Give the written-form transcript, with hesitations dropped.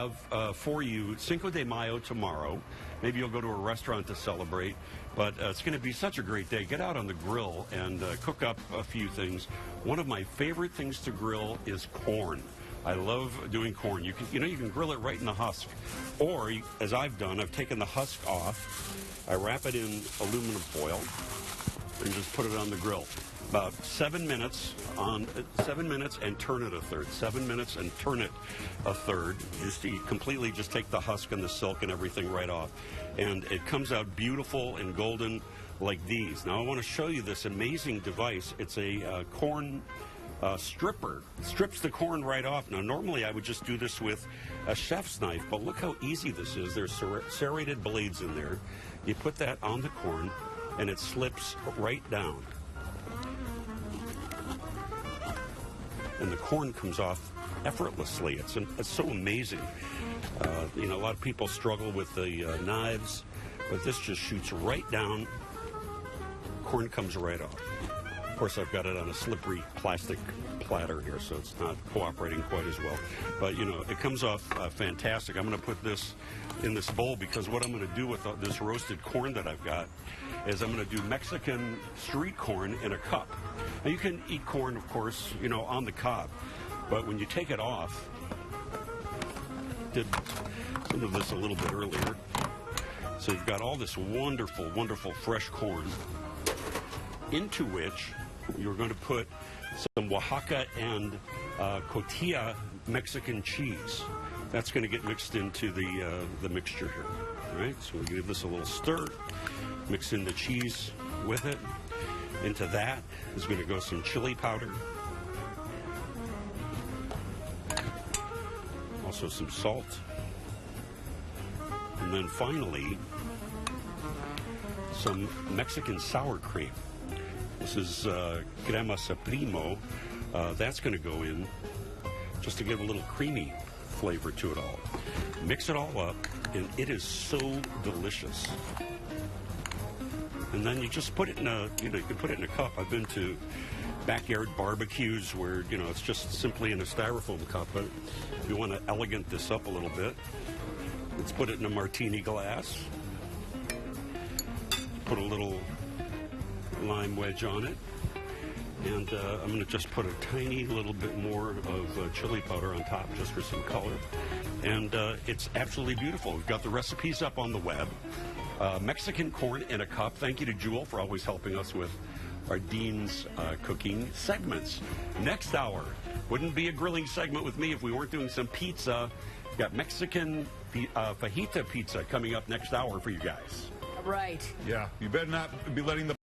have for you Cinco de Mayo tomorrow. Maybe you'll go to a restaurant to celebrate, but it's going to be such a great day. Get out on the grill and cook up a few things. One of my favorite things to grill is corn. I love doing corn. You can grill it right in the husk, or as I've done, I've taken the husk off. I wrap it in aluminum foil and just put it on the grill. About 7 minutes and turn it a third. 7 minutes and turn it a third. You completely just take the husk and the silk and everything right off. And it comes out beautiful and golden like these. Now I want to show you this amazing device. It's a corn stripper. It strips the corn right off. Now normally I would just do this with a chef's knife, but look how easy this is. There's serrated blades in there. You put that on the corn and it slips right down. And the corn comes off effortlessly. It's so amazing. A lot of people struggle with the knives, but this just shoots right down. Corn comes right off. Of course, I've got it on a slippery plastic platter here, so it's not cooperating quite as well. But, it comes off fantastic. I'm going to put this in this bowl because what I'm going to do with this roasted corn that I've got is I'm going to do Mexican street corn in a cup. Now, you can eat corn, of course, on the cob, but when you take it off, did some of this a little bit earlier. So you've got all this wonderful, wonderful fresh corn into which you're going to put some Oaxaca and cotija Mexican cheese. That's going to get mixed into the mixture here. All right, so we'll give this a little stir. Mix in the cheese with it. Into that is going to go some chili powder. Also some salt. And then finally, some Mexican sour cream. This is crema supremo. That's going to go in just to give a little creamy flavor to it all. Mix it all up, and it is so delicious. And then you just put it in you can put it in a cup. I've been to backyard barbecues where, it's just simply in a styrofoam cup. But if you want to elegant this up a little bit, let's put it in a martini glass. Put a little lime wedge on it. And I'm going to just put a tiny little bit more of chili powder on top just for some color. And it's absolutely beautiful. We've got the recipes up on the web. Mexican corn in a cup. Thank you to Jewel for always helping us with our Dean's cooking segments. Next hour, wouldn't be a grilling segment with me if we weren't doing some pizza. We've got Mexican fajita pizza coming up next hour for you guys. Right. Yeah, you better not be letting the